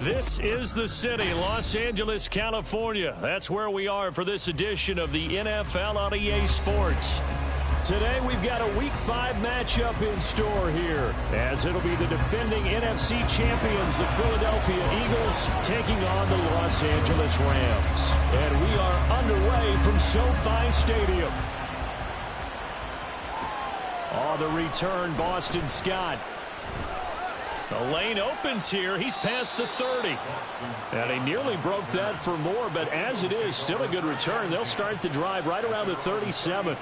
This is the city, Los Angeles, California. That's where we are for this edition of the NFL on EA Sports. Today we've got a Week 5 matchup in store here, as it'll be the defending NFC champions, the Philadelphia Eagles, taking on the Los Angeles Rams. And we are underway from SoFi Stadium. On the return, Boston Scott. The lane opens here. He's past the 30. And he nearly broke that for more, but as it is, still a good return. They'll start the drive right around the 37.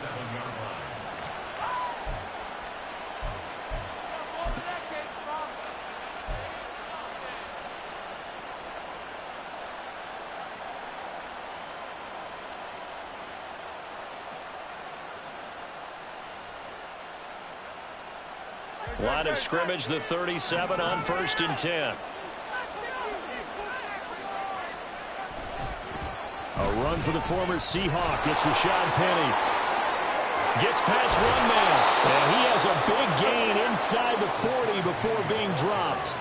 Line of scrimmage, the 37 on 1st and 10. A run for the former Seahawk. It's Rashad Penny. Gets past one man. And he has a big gain inside the 40 before being dropped.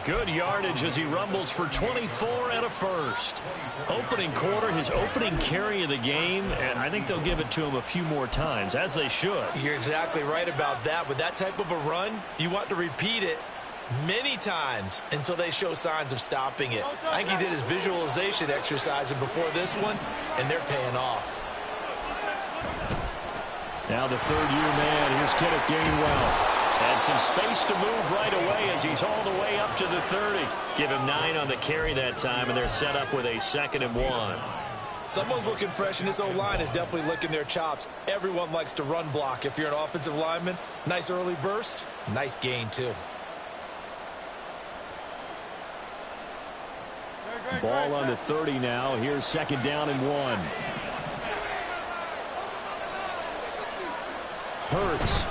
Good yardage as he rumbles for 24 and a first. Opening quarter, his opening carry of the game, and I think they'll give it to him a few more times, as they should. You're exactly right about that. With that type of a run, you want to repeat it many times until they show signs of stopping it. I think he did his visualization exercise before this one, and they're paying off. Now the third-year man, here's Kenneth Gainwell. And some space to move right away as he's hauled away up to the 30. Give him 9 on the carry that time, and they're set up with a 2nd and 1. Someone's looking fresh, and this O-line is definitely licking their chops. Everyone likes to run block. If you're an offensive lineman, nice early burst, nice gain too. Ball on the 30 now. Here's 2nd down and 1. Hurts.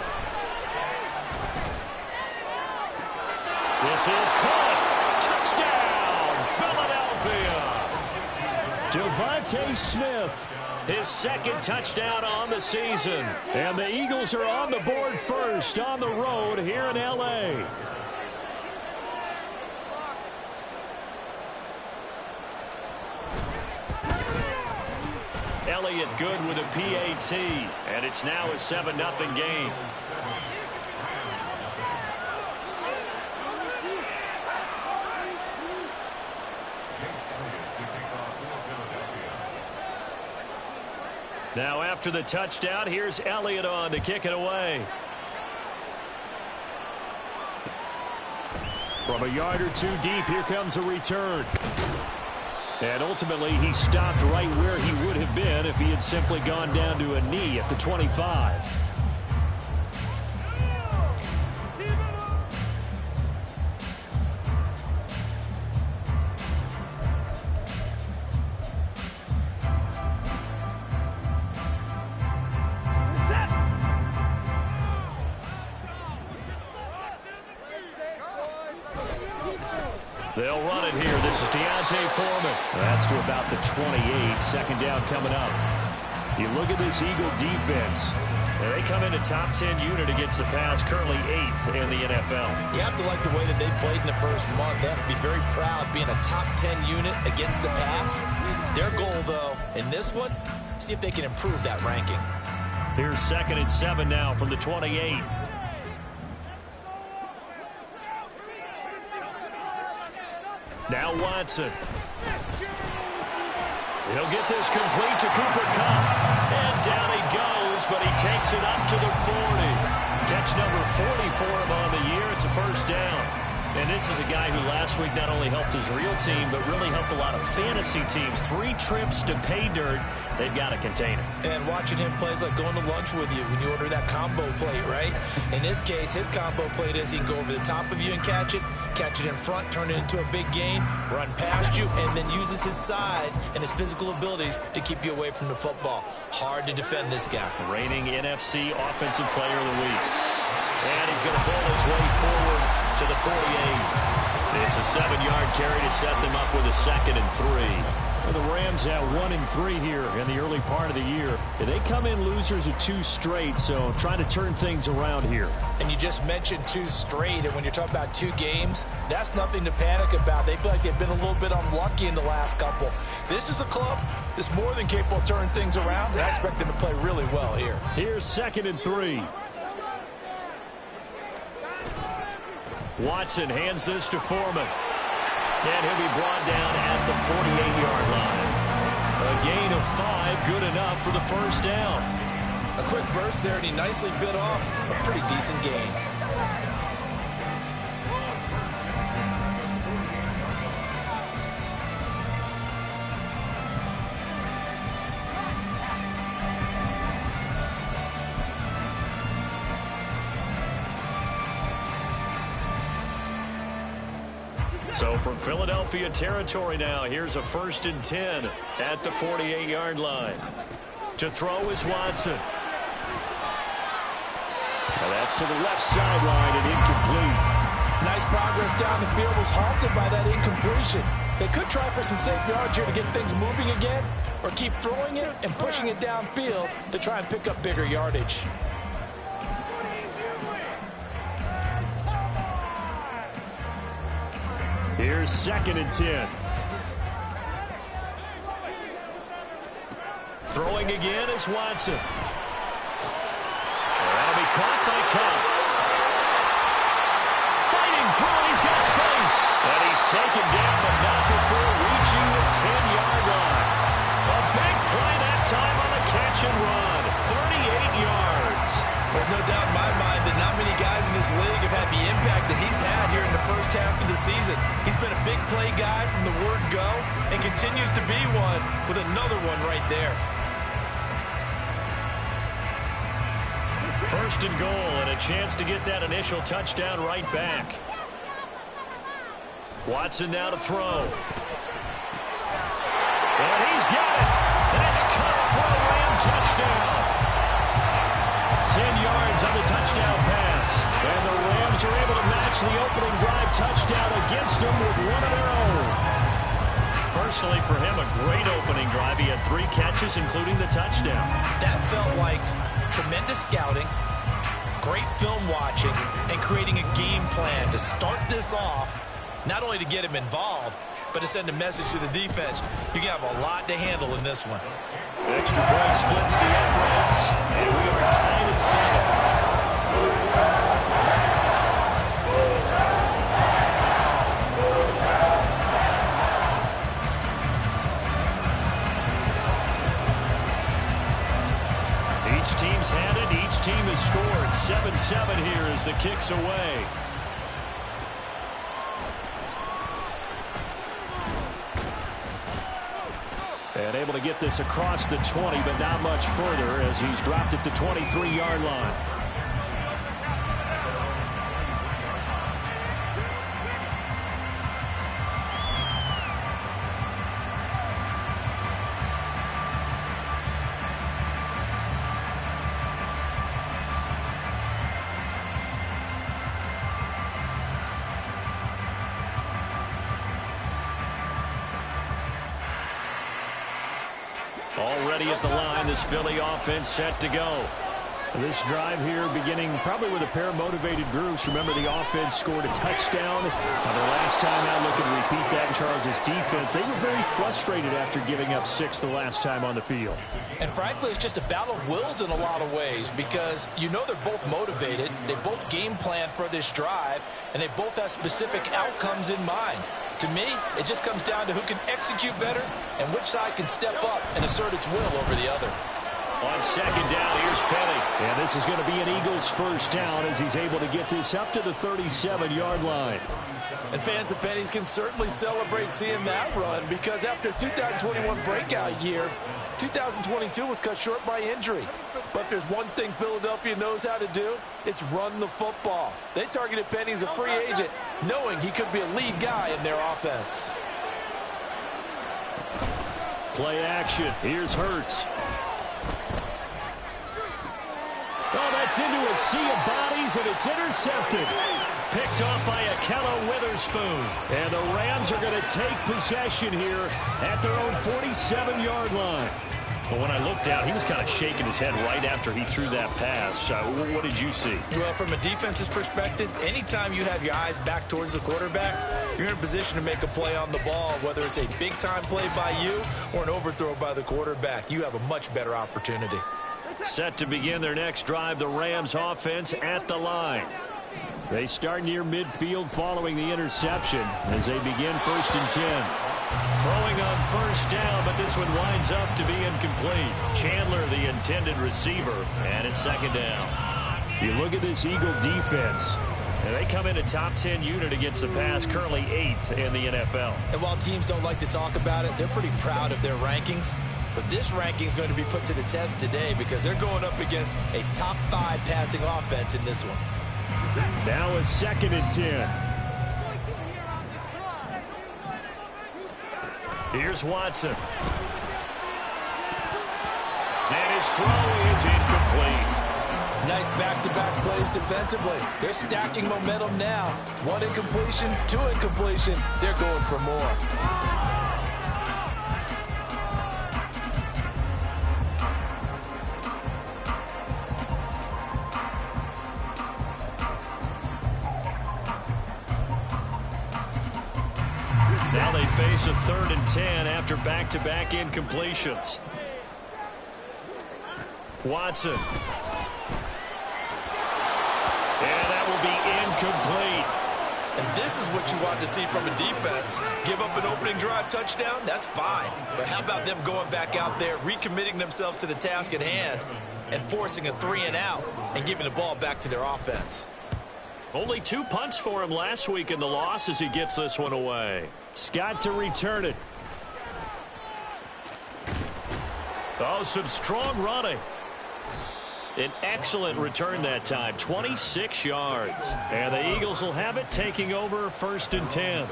This is caught. Touchdown, Philadelphia. Devontae Smith, his 2nd touchdown on the season. And the Eagles are on the board first on the road here in L.A. Elliott good with a PAT, and it's now a 7-0 game. Now after the touchdown, here's Elliott on to kick it away. From a yard or two deep, here comes a return. And ultimately, he stopped right where he would have been if he had simply gone down to a knee at the 25. They'll run it here. This is D'Onta Foreman. That's to about the 28. 2nd down coming up. You look at this Eagle defense. They come in a top 10 unit against the pass, currently 8th in the NFL. You have to like the way that they played in the first month. They have to be very proud being a top 10 unit against the pass. Their goal, though, in this one, see if they can improve that ranking. Here's 2nd and 7 now from the 28. Now Watson. He'll get this complete to Cooper Kupp. And down he goes, but he takes it up to the 40. Catch number 40 for him on the year. It's a 1st down. And this is a guy who last week not only helped his real team, but really helped a lot of fantasy teams. 3 trips to pay dirt. They've got to contain him. And watching him play is like going to lunch with you when you order that combo plate, right? In this case, his combo plate is he can go over the top of you and catch it in front, turn it into a big gain, run past you, and then uses his size and his physical abilities to keep you away from the football. Hard to defend this guy. Reigning NFC Offensive Player of the Week. And he's going to pull his way forward to the 48. It's a 7-yard carry to set them up with a 2nd and 3. And the Rams at 1-3 here in the early part of the year. They come in losers of 2 straight, so trying to turn things around here. And you just mentioned 2 straight, and when you're talking about 2 games, that's nothing to panic about. They feel like they've been a little bit unlucky in the last couple. This is a club that's more than capable of turning things around, and I expect them to play really well here. Here's 2nd and 3. Watson hands this to Foreman. And he'll be brought down at the 48-yard line. A gain of 5, good enough for the first down. A quick burst there, and he nicely bit off a pretty decent gain. So from Philadelphia territory now, here's a 1st and 10 at the 48-yard line. To throw is Watson. Now that's to the left sideline and incomplete. Nice progress down the field, was halted by that incompletion. They could try for some safe yards here to get things moving again, or keep throwing it and pushing it downfield to try and pick up bigger yardage. Here's 2nd and 10. Throwing again is Watson. That'll be caught by Cobb. Fighting through, and he's got space. And he's taken down, but not before reaching the 10-yard line. A big play that time on a catch and run. 38 yards. There's no doubt in my mind that not many guys in this league have had the impact that he's had here in the first half of the season. He's been a big play guy from the word go and continues to be one with another one right there. 1st and goal and a chance to get that initial touchdown right back. Watson now to throw. And he's got it. That's caught for a Ram touchdown. 10 yards on the touchdown pass. And the Rams are able to match the opening drive touchdown against them with one of their own. Personally, for him, a great opening drive. He had 3 catches, including the touchdown. That felt like tremendous scouting, great film watching, and creating a game plan to start this off, not only to get him involved, but to send a message to the defense. You can have a lot to handle in this one. Extra point splits the uprights, and we are tied at 7. Each team's had it. Each team has scored. 7-7 here as the kick's away. And able to get this across the 20, but not much further as he's dropped it to 23-yard line. Already at the line, this Philly offense set to go. This drive here beginning probably with a pair of motivated groups. Remember, the offense scored a touchdown. Now, the last time out, looking to repeat that in Charles' defense. They were very frustrated after giving up 6 the last time on the field. And frankly, it's just a battle of wills in a lot of ways because you know they're both motivated. They both game plan for this drive, and they both have specific outcomes in mind. To me, it just comes down to who can execute better and which side can step up and assert its will over the other. On 2nd down, here's Penny. And this is going to be an Eagles first down as he's able to get this up to the 37-yard line. And fans of Penny's can certainly celebrate seeing that run because after 2021 breakout year, 2022 was cut short by injury. But there's one thing Philadelphia knows how to do. It's run the football. They targeted Penny as a free agent, knowing he could be a lead guy in their offense. Play action. Here's Hurts. Oh, that's into a sea of bodies, and it's intercepted. picked off by Ahkello Witherspoon. And the Rams are going to take possession here at their own 47-yard line. But when I looked down, he was kind of shaking his head right after he threw that pass. What did you see? Well, from a defense's perspective, anytime you have your eyes back towards the quarterback, you're in a position to make a play on the ball, whether it's a big-time play by you or an overthrow by the quarterback. You have a much better opportunity. Set to begin their next drive, the Rams offense at the line. They start near midfield following the interception as they begin 1st and 10. Throwing on first down, but this one winds up to be incomplete. Chandler, the intended receiver, and it's 2nd down. You look at this Eagle defense, and they come in a top 10 unit against the pass, currently 8th in the NFL. And while teams don't like to talk about it, they're pretty proud of their rankings. But this ranking is going to be put to the test today because they're going up against a top 5 passing offense in this one. Now a 2nd and 10. Here's Watson. And his throw is incomplete. Nice back-to-back plays defensively. They're stacking momentum now. 1 incompletion, 2 incompletion. They're going for more. Now they face a 3rd and 10 after back-to-back incompletions. Watson. And that will be incomplete. And this is what you want to see from a defense. Give up an opening drive touchdown, that's fine. But how about them going back out there, recommitting themselves to the task at hand, and forcing a 3-and-out and giving the ball back to their offense? Only 2 punts for him last week in the loss as he gets this one away. Scott to return it. Oh, some strong running. An excellent return that time, 26 yards. And the Eagles will have it, taking over 1st and 10.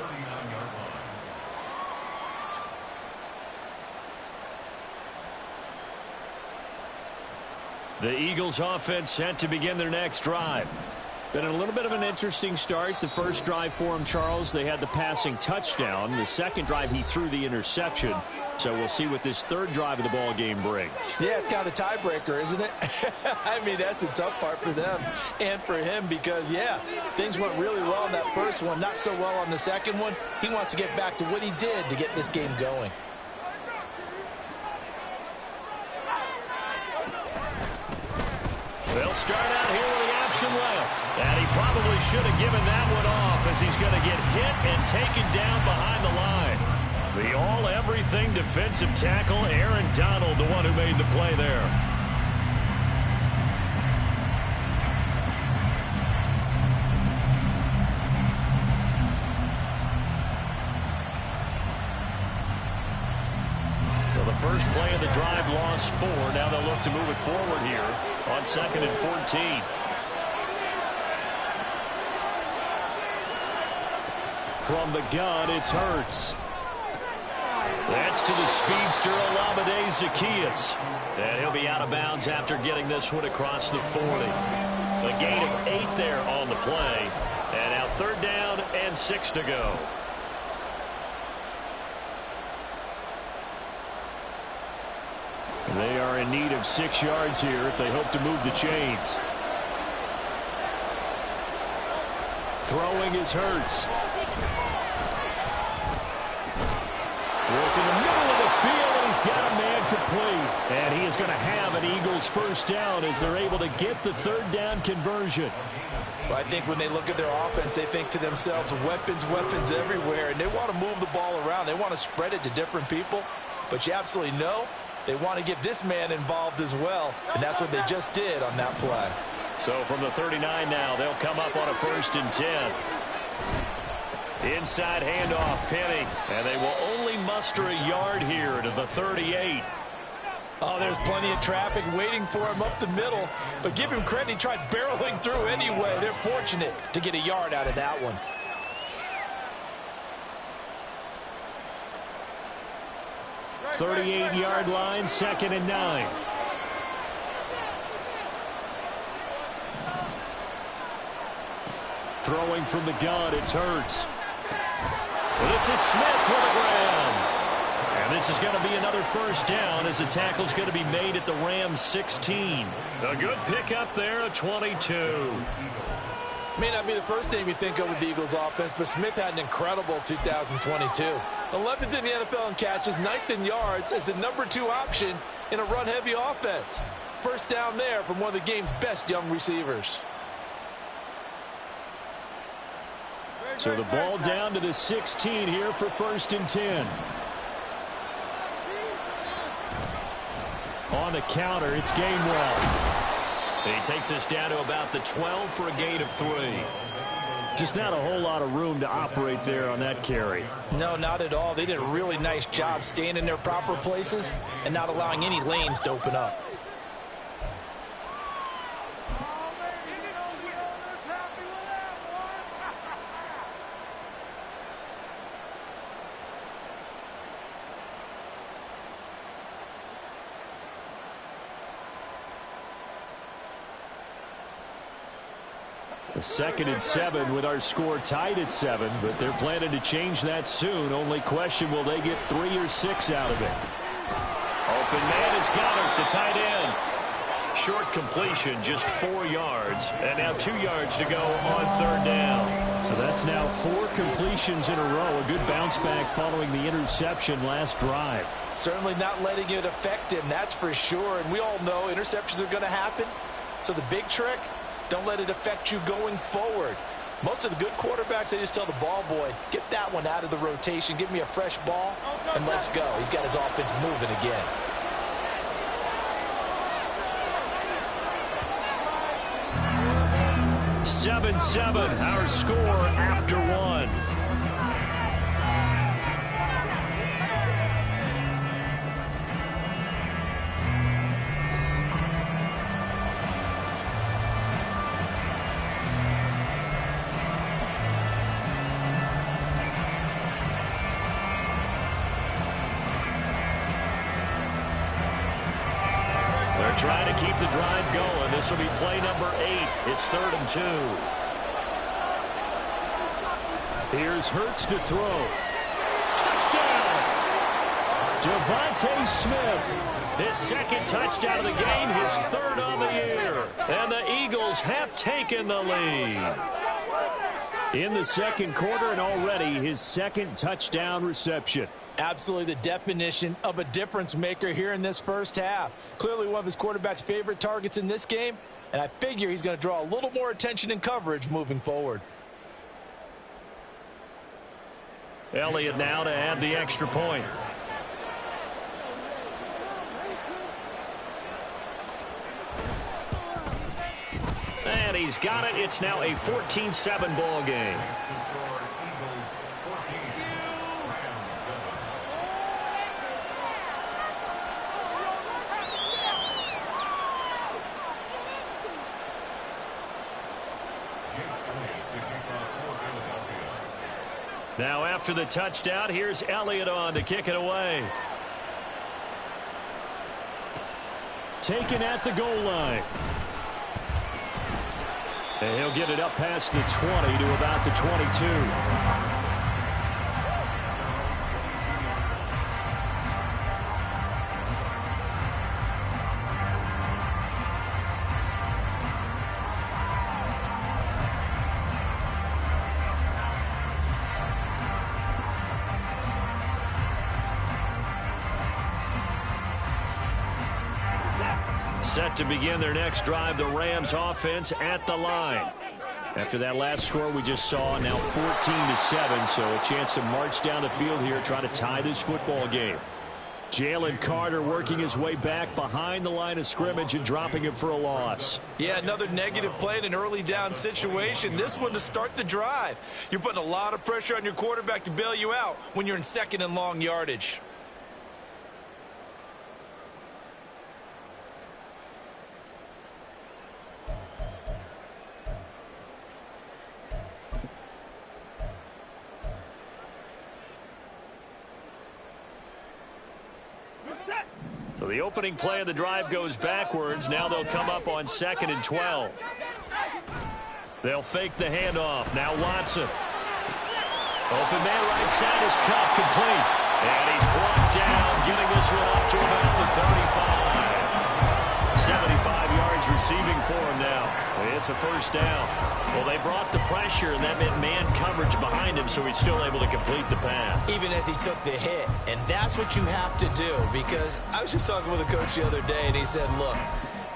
The Eagles offense set to begin their next drive. Been a little bit of an interesting start. The first drive for him, Charles, they had the passing touchdown. The second drive, he threw the interception. So we'll see what this 3rd drive of the ball game brings. Yeah, it's kind of a tiebreaker, isn't it? I mean, that's the tough part for them and for him because, yeah, things went really well in that first one, not so well on the second one. He wants to get back to what he did to get this game going. They'll start out here with the option left. And he probably should have given that one off as he's going to get hit and taken down behind the line. The all-everything defensive tackle, Aaron Donald, the one who made the play there. So the first play of the drive lost 4. Now they'll look to move it forward here on 2nd and 14. From the gun, it's Hurts. That's to the speedster, Olamide Zaccheaus. And he'll be out of bounds after getting this one across the 40. A gain of 8 there on the play. And now 3rd down and 6 to go. They are in need of 6 yards here if they hope to move the chains. Throwing is Hurts. Work in the middle of the field, and he's got a man complete. And he is going to have an Eagles 1st down as they're able to get the 3rd down conversion. Well, I think when they look at their offense, they think to themselves, weapons, weapons everywhere. And they want to move the ball around. They want to spread it to different people. But you absolutely know they want to get this man involved as well. And that's what they just did on that play. So from the 39 now, they'll come up on a 1st and 10. Inside handoff, Penny. And they will only muster a yard here to the 38. Oh, there's plenty of traffic waiting for him up the middle. But give him credit, he tried barreling through anyway. They're fortunate to get a yard out of that one. .38-yard line, 2nd and 9. Throwing from the gun, it's Hurts. Well, this is Smith with a grab. And this is going to be another first down as the tackle's going to be made at the Rams 16. A good pickup there, a 22. May not be the first name you think of with the Eagles offense, but Smith had an incredible 2022. 11th in the NFL in catches, 9th in yards as the #2 option in a run-heavy offense. First down there from one of the game's best young receivers. So the ball down to the 16 here for 1st and 10. On the counter, it's Gainwell. And he takes us down to about the 12 for a gain of 3. Just not a whole lot of room to operate there on that carry. No, not at all. They did a really nice job staying in their proper places and not allowing any lanes to open up. A 2nd and 7 with our score tied at 7, but they're planning to change that soon. Only question, will they get 3 or 6 out of it? Open man is Goddard, the tight end. Short completion, just 4 yards, and now 2 yards to go on 3rd down. That's now 4 completions in a row. A good bounce back following the interception last drive. Certainly not letting it affect him, that's for sure. And we all know interceptions are going to happen. So the big trick, don't let it affect you going forward. Most of the good quarterbacks, they just tell the ball boy, get that one out of the rotation, give me a fresh ball, and let's go. He's got his offense moving again. Seven, our score after 1. Trying to keep the drive going. This will be play number 8. It's 3rd and 2. Here's Hurts to throw. Touchdown! Devontae Smith. His 2nd touchdown of the game, his 3rd on the year. And the Eagles have taken the lead. In the 2nd quarter, and already his 2nd touchdown reception. Absolutely the definition of a difference maker here in this first half. Clearly one of his quarterback's favorite targets in this game, and I figure he's going to draw a little more attention and coverage moving forward. Elliott now to add the extra point. And he's got it. It's now a 14-7 ball game. Now after the touchdown, here's Elliott on to kick it away. Taken at the goal line. And he'll get it up past the 20 to about the 22. Set to begin their next drive, the Rams offense at the line. After that last score we just saw, now 14-7, so a chance to march down the field here, try to tie this football game. Jalen Carter working his way back behind the line of scrimmage and dropping him for a loss. Yeah, another negative play in an early down situation. This one to start the drive. You're putting a lot of pressure on your quarterback to bail you out when you're in 2nd and long yardage. So the opening play of the drive goes backwards. Now they'll come up on 2nd and 12. They'll fake the handoff. Now Watson. Open man right side is cut complete. And he's brought down, getting this one up to about the 35. 75 yards receiving for him now. It's a first down. Well, they brought the pressure, and that meant man coverage behind him, so he's still able to complete the pass. Even as he took the hit. And that's what you have to do, because I was just talking with a coach the other day, and he said, look,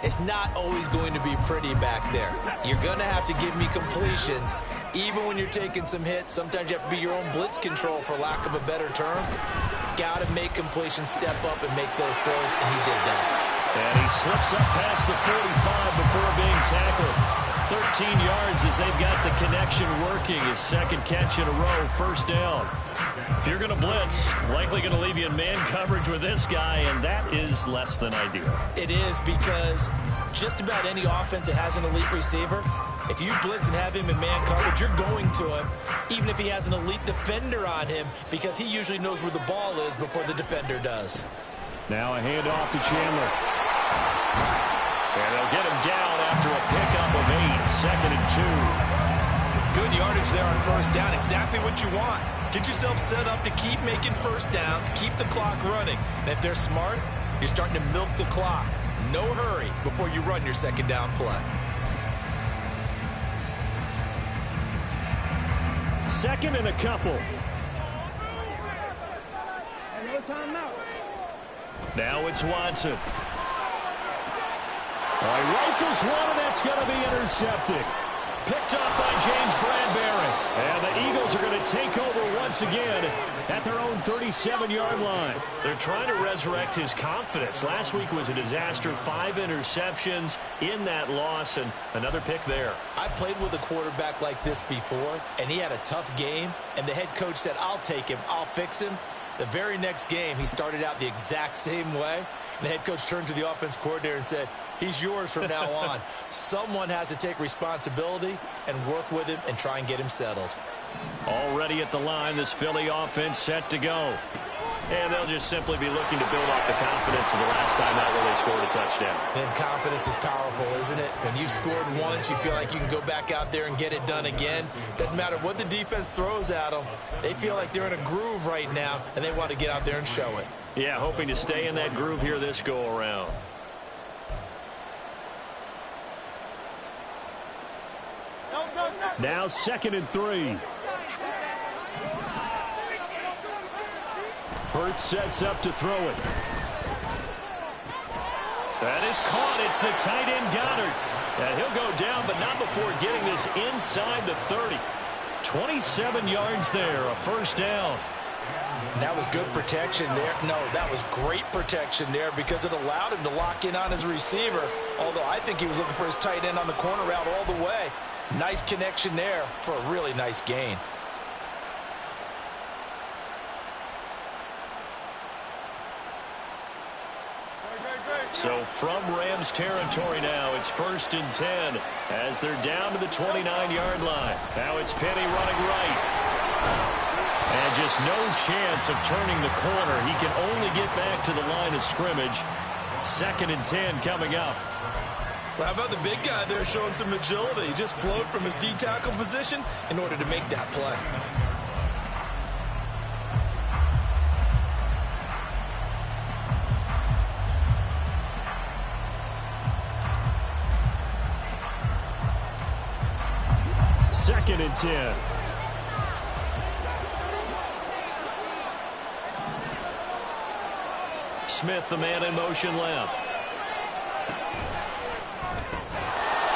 it's not always going to be pretty back there. You're going to have to give me completions. Even when you're taking some hits, sometimes you have to be your own blitz control, for lack of a better term. Got to make completions, step up, and make those throws, and he did that. And he slips up past the 45 before being tackled. 13 yards as they've got the connection working. His second catch in a row, first down. If you're going to blitz, likely going to leave you in man coverage with this guy, and that is less than ideal. It is, because just about any offense that has an elite receiver, if you blitz and have him in man coverage, you're going to him, even if he has an elite defender on him, because he usually knows where the ball is before the defender does. Now a handoff to Chandler. And they'll get him down after a pickup of 8, second and 2. Good yardage there on first down, exactly what you want. Get yourself set up to keep making first downs, keep the clock running. And if they're smart, you're starting to milk the clock. No hurry before you run your second down play. Second and a couple. And no timeout. Now it's Watson. He rifles one, and that's going to be intercepted. Picked up by James Bradbury. And the Eagles are going to take over once again at their own 37-yard line. They're trying to resurrect his confidence. Last week was a disaster. 5 interceptions in that loss, and another pick there. I played with a quarterback like this before, and he had a tough game, and the head coach said, I'll take him, I'll fix him. The very next game, he started out the exact same way. And the head coach turned to the offense coordinator and said, he's yours from now on. Someone has to take responsibility and work with him and try and get him settled. Already at the line, this Philly offense set to go. And they'll just simply be looking to build off the confidence of the last time out where they scored a touchdown. And confidence is powerful, isn't it? When you've scored once, you feel like you can go back out there and get it done again. Doesn't matter what the defense throws at them. They feel like they're in a groove right now, and they want to get out there and show it. Yeah, hoping to stay in that groove here this go-around. Now 2nd and 3. Hurts sets up to throw it. That is caught. It's the tight end Goddard. And he'll go down, but not before getting this inside the 30. 27 yards there, a first down. That was good protection there. No, that was great protection there because it allowed him to lock in on his receiver, although I think he was looking for his tight end on the corner route all the way. Nice connection there for a really nice gain. So from Rams territory now, it's 1st and 10 as they're down to the 29-yard line. Now it's Penny running right. And just no chance of turning the corner. He can only get back to the line of scrimmage. 2nd and 10 coming up. Well, how about the big guy there showing some agility? He just flowed from his D-tackle position in order to make that play. Second and 10. Smith, the man in motion left.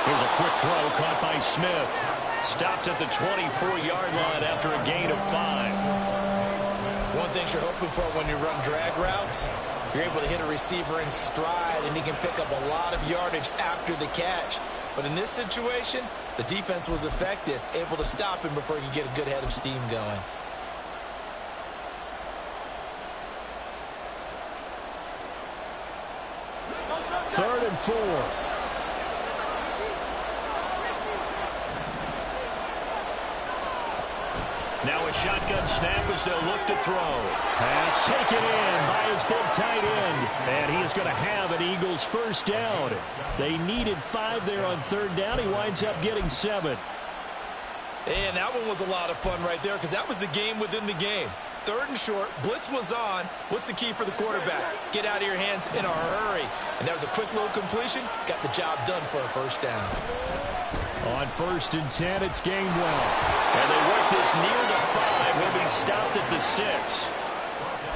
Here's a quick throw caught by Smith. Stopped at the 24-yard line after a gain of 5. One thing you're hoping for when you run drag routes, you're able to hit a receiver in stride, and he can pick up a lot of yardage after the catch. But in this situation, the defense was effective, able to stop him before he could get a good head of steam going. Third and 4. Now a shotgun snap as they'll look to throw. Pass taken in by his big tight end. And he is going to have an Eagles first down. They needed 5 there on 3rd down. He winds up getting 7. And that one was a lot of fun right there because that was the game within the game. 3rd and short, blitz was on. What's the key for the quarterback? Get out of your hands in a hurry. And that was a quick little completion. Got the job done for a first down. On 1st and 10, it's Gainwell. And they work this near the 5. He'll be stopped at the 6.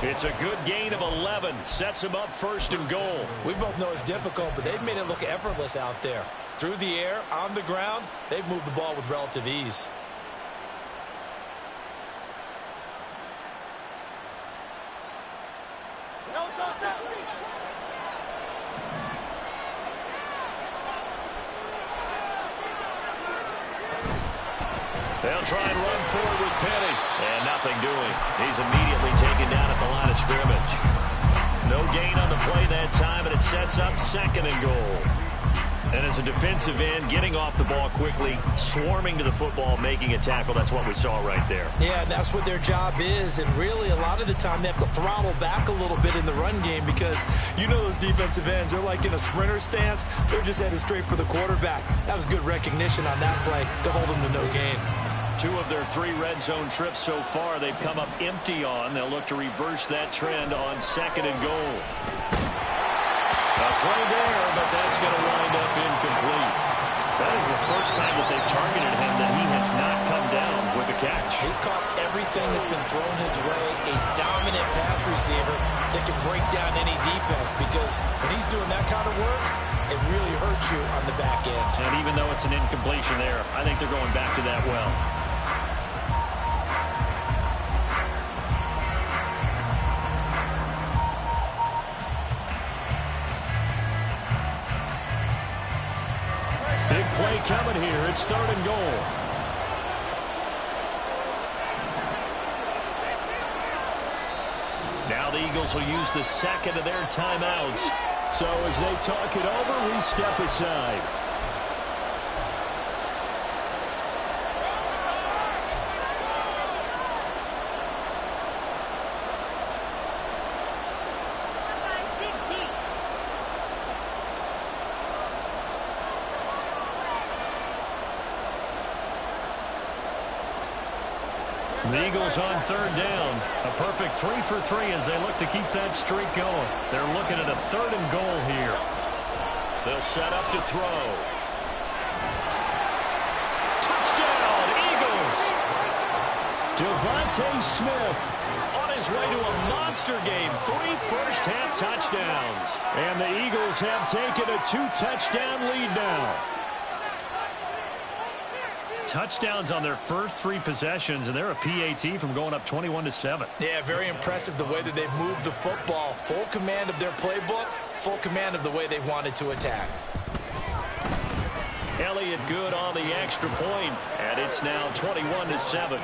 It's a good gain of 11. Sets him up 1st and goal. We both know it's difficult, but they've made it look effortless out there. Through the air, on the ground, they've moved the ball with relative ease. They'll try and run forward with Penny. And nothing doing. He's immediately taken down at the line of scrimmage. No gain on the play that time, and it sets up 2nd and goal. And as a defensive end, getting off the ball quickly, swarming to the football, making a tackle, that's what we saw right there. Yeah, and that's what their job is. And really, a lot of the time, they have to throttle back a little bit in the run game because you know those defensive ends, they're like in a sprinter stance. They're just headed straight for the quarterback. That was good recognition on that play to hold them to no gain. 2 of their 3 red zone trips so far, they've come up empty on. They'll look to reverse that trend on 2nd and goal. A throw there, but that's going to wind up incomplete. That is the first time that they've targeted him that he has not come down with a catch. He's caught everything that's been thrown his way. A dominant pass receiver that can break down any defense because when he's doing that kind of work, it really hurts you on the back end. And even though it's an incompletion there, I think they're going back to that well. Big play coming here. It's 3rd and goal. Now the Eagles will use the 2nd of their timeouts. So as they talk it over, we step aside. The Eagles on 3rd down. A perfect 3 for 3 as they look to keep that streak going. They're looking at a 3rd and goal here. They'll set up to throw. Touchdown, Eagles! Devontae Smith on his way to a monster game. 3 first-half touchdowns. And the Eagles have taken a 2-touchdown lead now. Touchdowns on their first 3 possessions, and they're a PAT from going up 21-7. Yeah, very impressive the way that they've moved the football. Full command of their playbook, full command of the way they wanted to attack. Elliott good on the extra point, and it's now 21-7.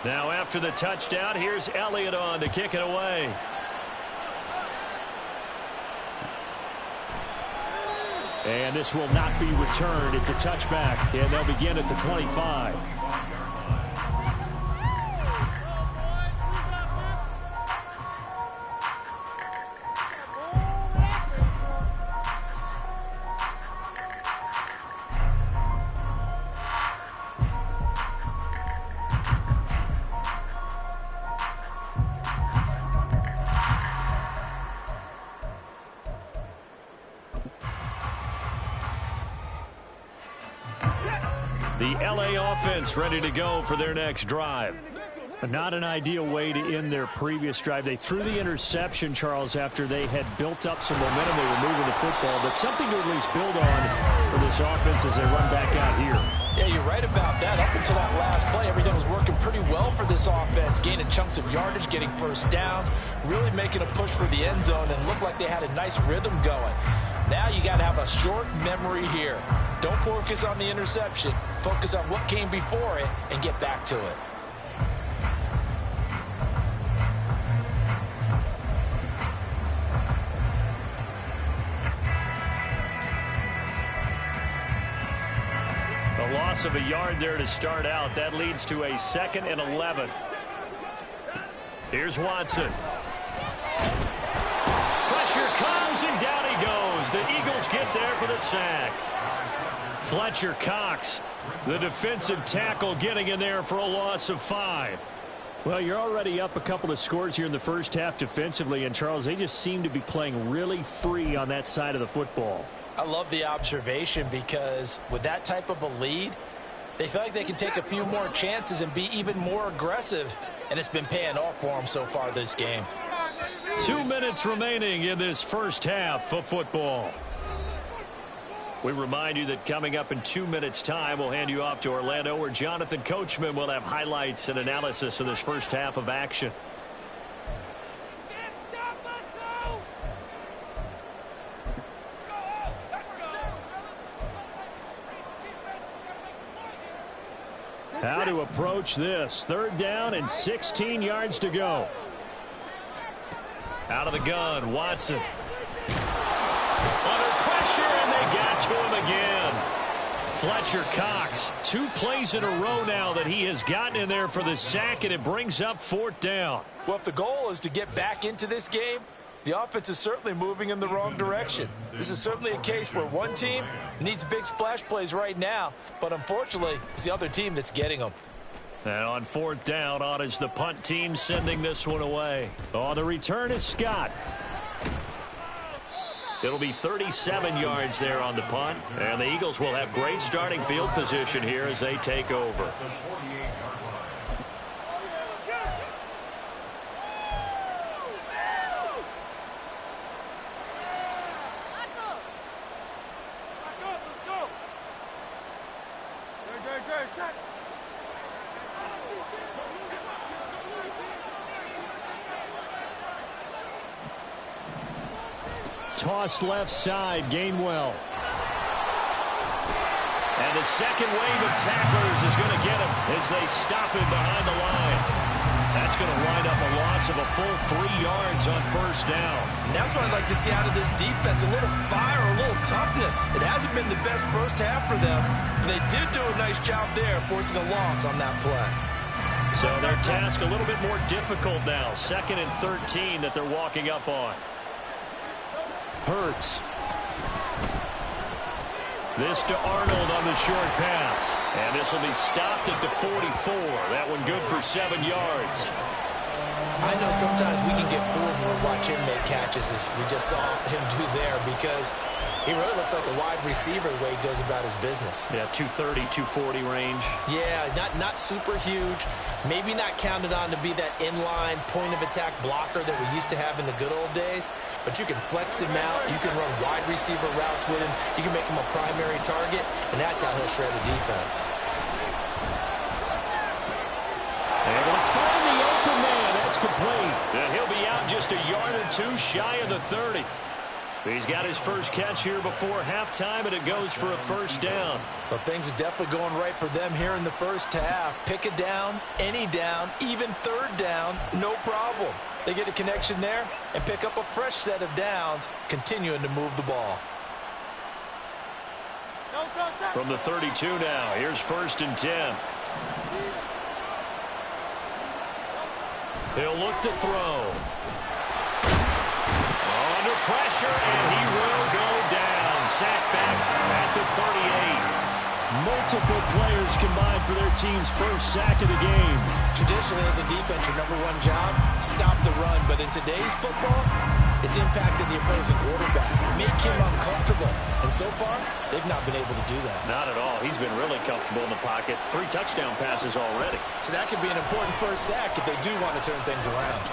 Now after the touchdown, here's Elliott on to kick it away. And this will not be returned. It's a touchback, and they'll begin at the 25. The LA offense ready to go for their next drive. Not an ideal way to end their previous drive. They threw the interception, Charles, after they had built up some momentum. They were moving the football, but something to at least build on for this offense as they run back out here. Yeah, you're right about that. Up until that last play, everything was working pretty well for this offense, gaining chunks of yardage, getting first downs, really making a push for the end zone, and looked like they had a nice rhythm going. Now you got to have a short memory here. Don't focus on the interception. Focus on what came before it and get back to it. loss of a yard there to start out. That leads to a 2nd and 11. Here's Watson. Pressure comes, and down he goes. The Eagles get there for the sack. Fletcher Cox, the defensive tackle, getting in there for a loss of 5. Well, you're already up a couple of scores here in the first half defensively, and Charles, they just seem to be playing really free on that side of the football. I love the observation because with that type of a lead, they feel like they can take a few more chances and be even more aggressive, and it's been paying off for them so far this game. 2 minutes remaining in this first half of football. We remind you that coming up in 2 minutes' time, we'll hand you off to Orlando, where Jonathan Coachman will have highlights and analysis of this first half of action. How to approach this. 3rd down and 16 yards to go. Out of the gun, Watson. Under pressure, and they got to him again. Fletcher Cox, 2 plays in a row now that he has gotten in there for the sack, and it brings up 4th down. Well, if the goal is to get back into this game, the offense is certainly moving in the wrong direction. This is certainly a case where one team needs big splash plays right now, but unfortunately, it's the other team that's getting them. And on 4th down, on is the punt team sending this one away. On the return is Scott. It'll be 37 yards there on the punt, and the Eagles will have great starting field position here as they take over. Toss left side, Gainwell. And the second wave of tacklers is going to get him as they stop him behind the line. That's going to wind up a loss of a full 3 yards on 1st down. And that's what I'd like to see out of this defense, a little fire, a little toughness. It hasn't been the best first half for them, but they did do a nice job there forcing a loss on that play. So their task a little bit more difficult now. 2nd and 13 that they're walking up on. Hurts. This to Arnold on the short pass. And this will be stopped at the 44. That one good for 7 yards. I know sometimes we can get fooled when we watch him make catches, as we just saw him do there, because he really looks like a wide receiver the way he goes about his business. Yeah, 230, 240 range. Yeah, not super huge. Maybe not counted on to be that inline point-of-attack blocker that we used to have in the good old days, but you can flex him out. You can run wide receiver routes with him. You can make him a primary target, and that's how he'll shred a defense. Able to find the open man. That's complete. And he'll be out just a yard or 2 shy of the 30. He's got his first catch here before halftime, and it goes for a 1st down. Well, things are definitely going right for them here in the first half. Pick a down, any down, even 3rd down, no problem. They get a connection there and pick up a fresh set of downs, continuing to move the ball. From the 32 now, here's 1st and 10. He'll look to throw. Under pressure, and he will go down. Sacked back at the 38. Multiple players combined for their team's first sack of the game. Traditionally, as a defense, your number one job, stop the run. But in today's football, it's impacted the opposing quarterback. Make him uncomfortable. And so far, they've not been able to do that. Not at all. He's been really comfortable in the pocket. 3 touchdown passes already. So that could be an important first sack if they do want to turn things around.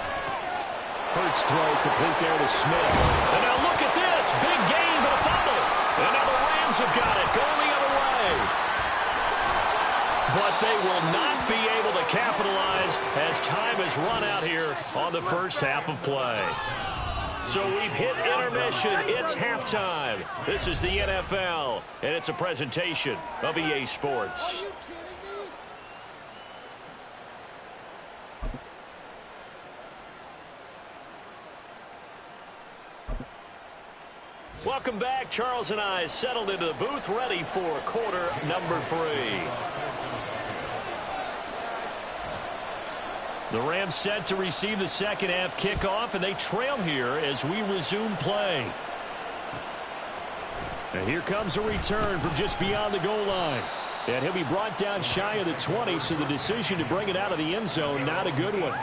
Hurts throw complete there to Smith. And now look at this. Big gain, but a fumble. And now the Rams have got it. Going the other way. But they will not be able to capitalize as time has run out here on the first half of play. So we've hit intermission. It's halftime. This is the NFL, and it's a presentation of EA Sports. Welcome Welcome back. Charles and I settled into the booth, ready for quarter number 3. The Rams set to receive the second half kickoff, and they trail here as we resume play. And here comes a return from just beyond the goal line. And he'll be brought down shy of the 20, so the decision to bring it out of the end zone, not a good one.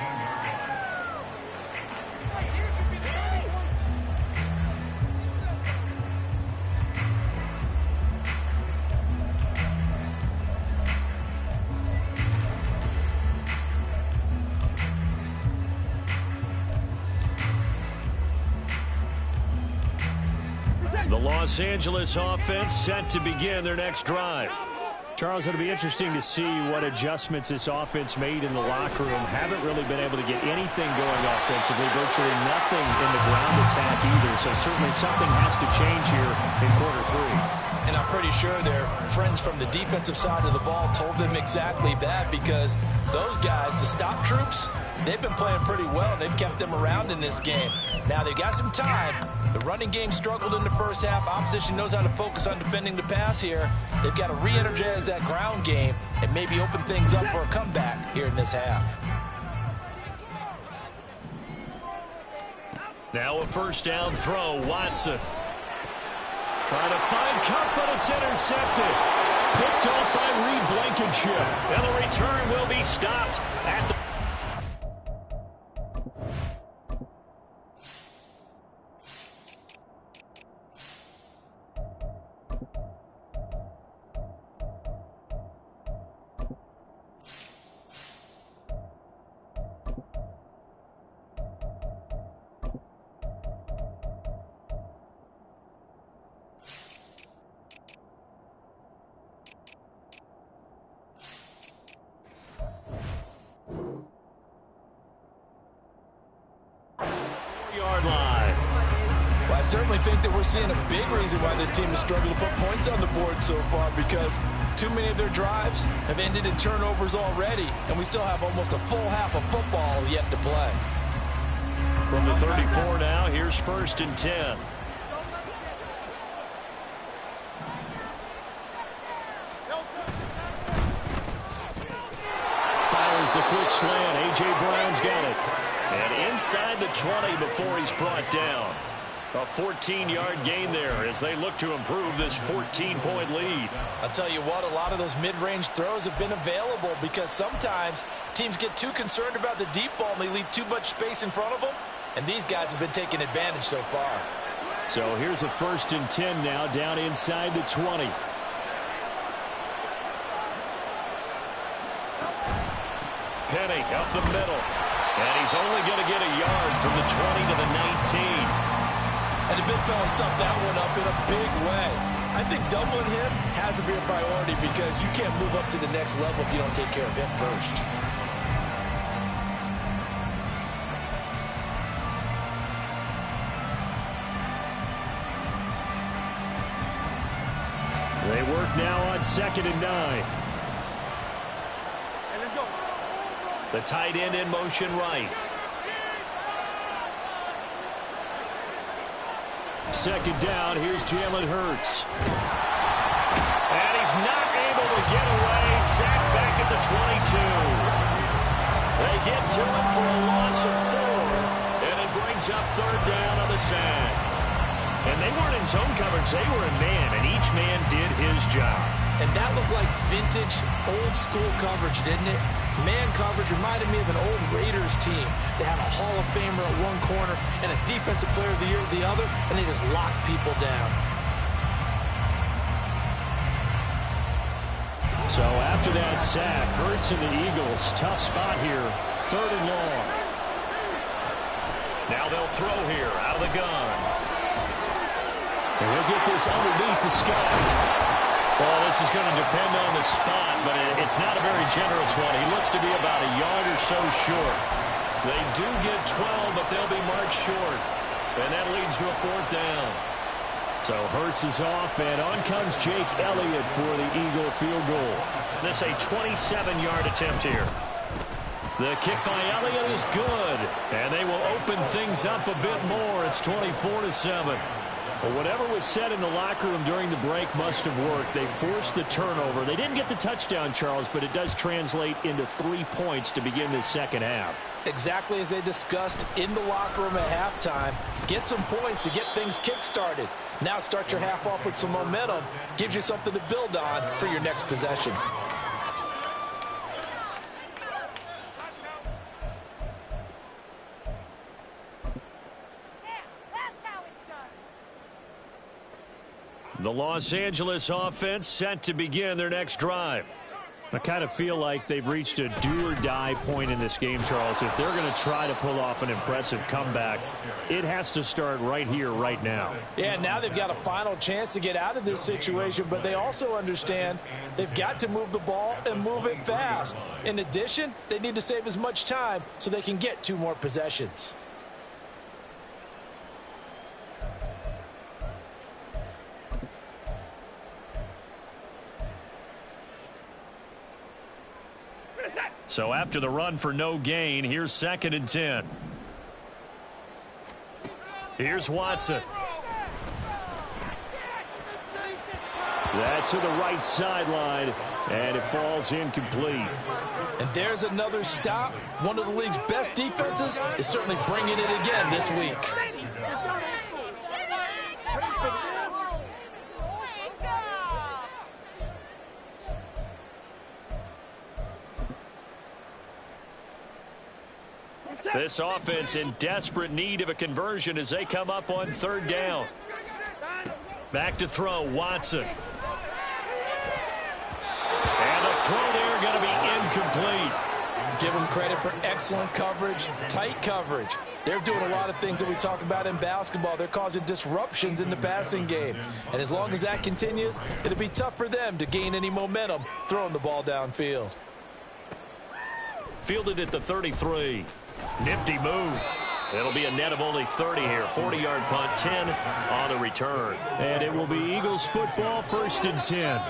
The Los Angeles offense set to begin their next drive. Charles, it'll be interesting to see what adjustments this offense made in the locker room. Haven't really been able to get anything going offensively, virtually nothing in the ground attack either. So certainly something has to change here in quarter 3. And I'm pretty sure their friends from the defensive side of the ball told them exactly that, because those guys, the stop troops, they've been playing pretty well. They've kept them around in this game. Now they've got some time. The running game struggled in the first half. Opposition knows how to focus on defending the pass here. They've got to re-energize that ground game and maybe open things up for a comeback here in this half. Now a first down throw. Watson trying to find Kupp, but it's intercepted. Picked off by Reed Blankenship. And the return will be stopped at the... I certainly think that we're seeing a big reason why this team has struggled to put points on the board so far, because too many of their drives have ended in turnovers already, and we still have almost a full half of football yet to play. From the 34 now, here's 1st and 10. Fires the quick slant. A.J. Brown's got it. And inside the 20 before he's brought down. A 14-yard gain there as they look to improve this 14-point lead. I'll tell you what, a lot of those mid-range throws have been available, because sometimes teams get too concerned about the deep ball and they leave too much space in front of them, and these guys have been taking advantage so far. So here's a 1st and 10 now, down inside the 20. Penny up the middle, and he's only going to get a yard from the 20 to the 19. And the big fella stuffed that one up in a big way. I think doubling him has to be a priority, because you can't move up to the next level if you don't take care of him first. They work now on 2nd and 9. The tight end in motion right. 2nd down, here's Jalen Hurts. And he's not able to get away. Sacked back at the 22. They get to him for a loss of 4. And it brings up 3rd down on the sack. And they weren't in zone coverage, they were in man, and each man did his job. And that looked like vintage, old-school coverage, didn't it? Man coverage reminded me of an old Raiders team. They had a Hall of Famer at one corner and a Defensive Player of the Year at the other, and they just locked people down. So after that sack, Hurts and the Eagles, tough spot here, 3rd and long. Now they'll throw here, out of the gun. And he'll get this underneath to Scott. Well, this is going to depend on the spot, but it's not a very generous one. He looks to be about a yard or so short. They do get 12, but they'll be marked short. And that leads to a 4th down. So Hurts is off, and on comes Jake Elliott for the Eagle field goal. This a 27-yard attempt here. The kick by Elliott is good, and they will open things up a bit more. It's 24-7. Well, whatever was said in the locker room during the break must have worked. They forced the turnover. They didn't get the touchdown, Charles, but it does translate into 3 points to begin this second half. Exactly as they discussed in the locker room at halftime. Get some points to get things kick-started. Now start your half off with some momentum. Gives you something to build on for your next possession. The Los Angeles offense set to begin their next drive. I kind of feel like they've reached a do-or-die point in this game, Charles. If they're going to try to pull off an impressive comeback, it has to start right here, right now. Yeah, now they've got a final chance to get out of this situation, but they also understand they've got to move the ball and move it fast. In addition, they need to save as much time so they can get 2 more possessions. So after the run for no gain, here's 2nd and 10. Here's Watson. That's to the right sideline, and it falls incomplete. And there's another stop. One of the league's best defenses is certainly bringing it again this week. This offense in desperate need of a conversion as they come up on 3rd down. Back to throw, Watson. And the throw there going to be incomplete. Give them credit for excellent coverage, tight coverage. They're doing a lot of things that we talk about in basketball. They're causing disruptions in the passing game. And as long as that continues, it'll be tough for them to gain any momentum throwing the ball downfield. Fielded at the 33. Nifty move. It'll be a net of only 30 here. 40-yard punt, 10 on the return. And it will be Eagles football, 1st and 10.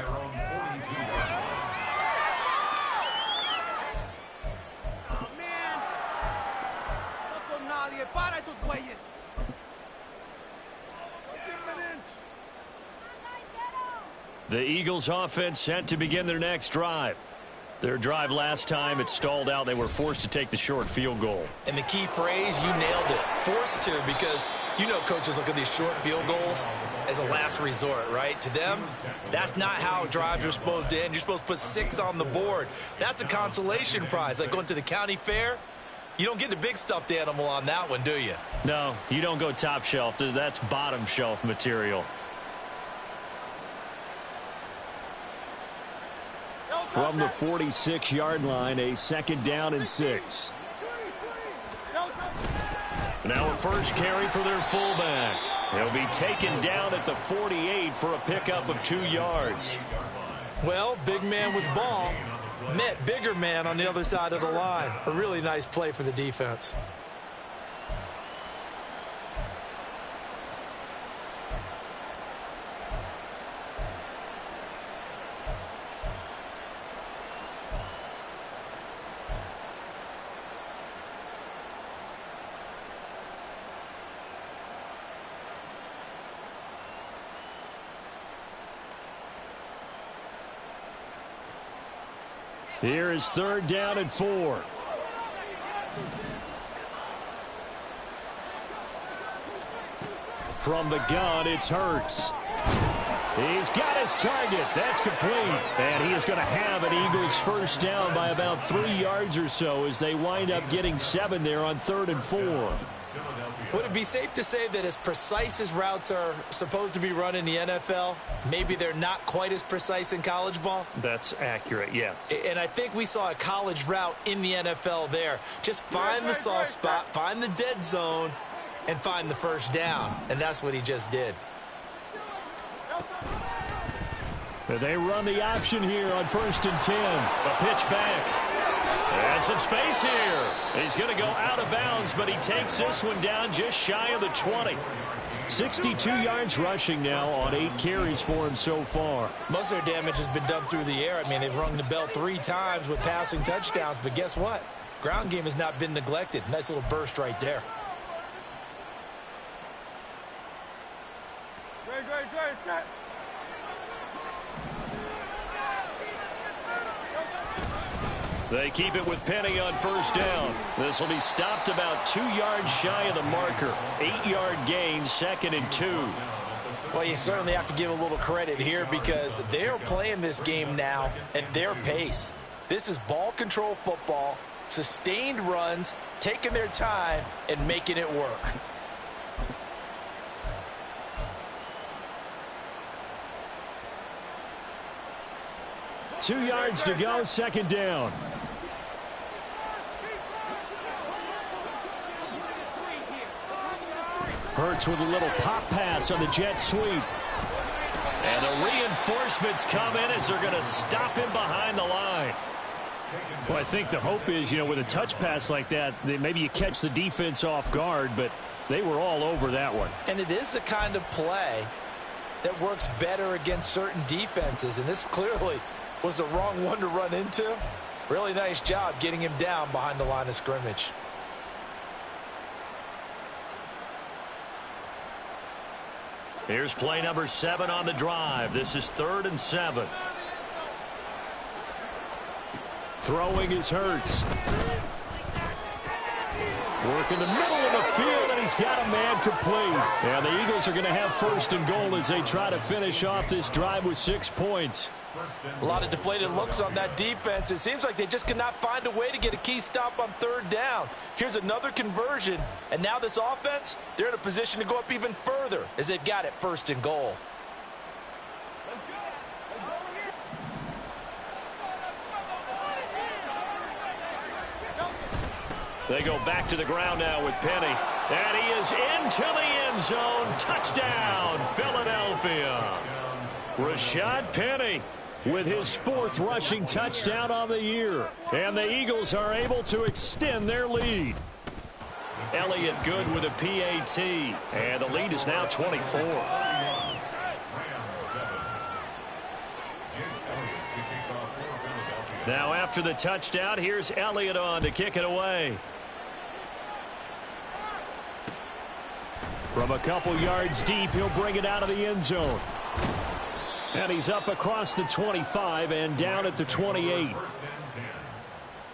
The Eagles offense set to begin their next drive. Their drive last time, it stalled out. They were forced to take the short field goal. And the key phrase, you nailed it. Forced to, because you know coaches look at these short field goals as a last resort, right? To them, that's not how drives are supposed to end. You're supposed to put 6 on the board. That's a consolation prize. Like going to the county fair, you don't get the big stuffed animal on that one, do you? No, you don't go top shelf. That's bottom shelf material. From the 46-yard line, a 2nd down and 6. Now a first carry for their fullback. He'll be taken down at the 48 for a pickup of 2 yards. Well, big man with ball met bigger man on the other side of the line. A really nice play for the defense. Here is 3rd down and 4. From the gun, it's Hurts. He's got his target. That's complete. And he is going to have an Eagles first down by about 3 yards or so as they wind up getting 7 there on 3rd and 4. Would it be safe to say that as precise as routes are supposed to be run in the NFL, maybe they're not quite as precise in college ball? That's accurate, yes. And I think we saw a college route in the NFL there. Just find the soft spot, find the dead zone, and find the first down. And that's what he just did. They run the option here on 1st and 10. A pitch back. Has some space here. He's going to go out of bounds, but he takes this one down just shy of the 20. 62 yards rushing now on 8 carries for him so far. Most of their damage has been done through the air. I mean, they've rung the bell 3 times with passing touchdowns, but guess what? Ground game has not been neglected. Nice little burst right there. They keep it with Penny on first down. This will be stopped about 2 yards shy of the marker. 8-yard gain, 2nd and 2. Well, you certainly have to give a little credit here because they're playing this game now at their pace. This is ball control football, sustained runs, taking their time, and making it work. Two yards to go, 2nd down. Hurts with a little pop pass on the jet sweep. And the reinforcements come in as they're going to stop him behind the line. Well, I think the hope is, with a touch pass like that, maybe you catch the defense off guard, but they were all over that one. And it is the kind of play that works better against certain defenses, and this clearly was the wrong one to run into. Really nice job getting him down behind the line of scrimmage. Here's play number 7 on the drive. This is 3rd and 7. Throwing is Hurts. Work in the middle of the field, and he's got a man complete. And the Eagles are going to have 1st and goal as they try to finish off this drive with 6 points. A lot of deflated looks on that defense. It seems like they just cannot find a way to get a key stop on 3rd down. Here's another conversion, and now this offense, they're in a position to go up even further as they've got it 1st and goal. They go back to the ground now with Penny. And he is into the end zone. Touchdown, Philadelphia. Rashad Penny with his 4th rushing touchdown on the year. And the Eagles are able to extend their lead. Elliott good with a PAT. And the lead is now 24. Now after the touchdown, here's Elliott on to kick it away. From a couple yards deep, he'll bring it out of the end zone. And he's up across the 25 and down at the 28.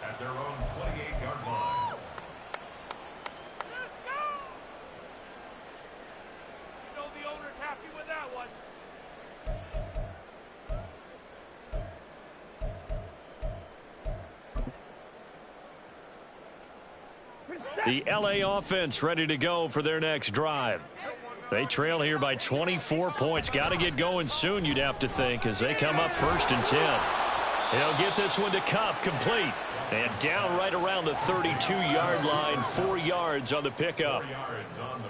At their own 28-yard line. Let's go! You know the owner's happy with that one. The LA offense ready to go for their next drive. They trail here by 24 points. Got to get going soon, you'd have to think, as they come up 1st and 10. They'll get this one to Kupp, complete. And down right around the 32-yard line, 4 yards on the pickup.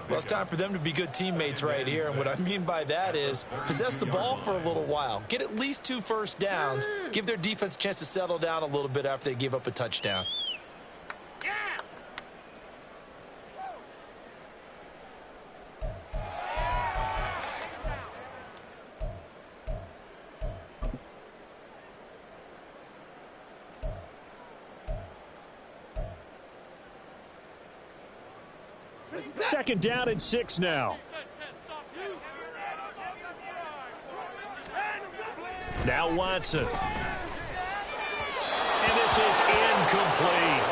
Well, it's time for them to be good teammates right here. And what I mean by that is possess the ball for a little while. Get at least 2 first downs. Give their defense a chance to settle down a little bit after they give up a touchdown. Second down and 6 now. Now Watson. And this is incomplete.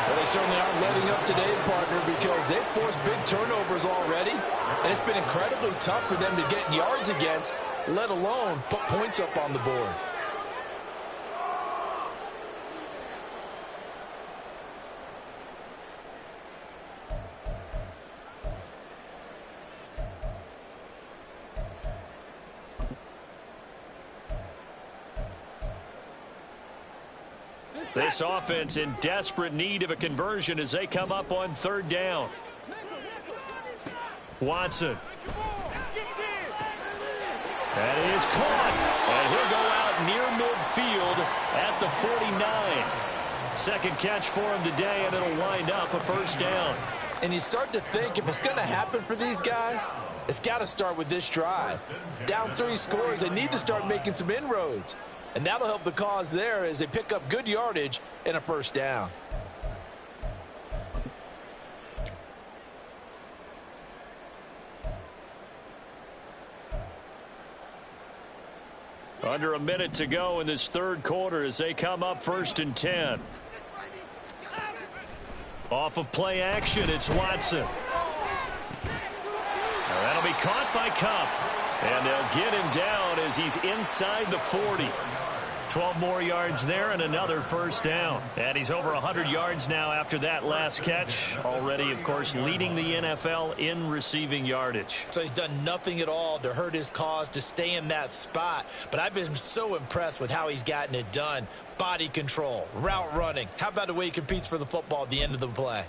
Well, they certainly aren't letting up today, partner, because they've forced big turnovers already, and it's been incredibly tough for them to get yards against, let alone put points up on the board. This offense in desperate need of a conversion as they come up on 3rd down. Watson. And he is caught. And he'll go out near midfield at the 49. Second catch for him today, and it'll wind up a 1st down. And you start to think if it's going to happen for these guys, it's got to start with this drive. Down 3 scores, they need to start making some inroads. And that'll help the cause there as they pick up good yardage and a 1st down. Under a minute to go in this third quarter as they come up 1st and 10. Off of play action, it's Watson. That'll be caught by Kupp. And they'll get him down as he's inside the 40. 12 more yards there and another first down. And he's over 100 yards now after that last catch. Already, of course, leading the NFL in receiving yardage. So he's done nothing at all to hurt his cause, to stay in that spot. But I've been so impressed with how he's gotten it done. Body control, route running. How about the way he competes for the football at the end of the play?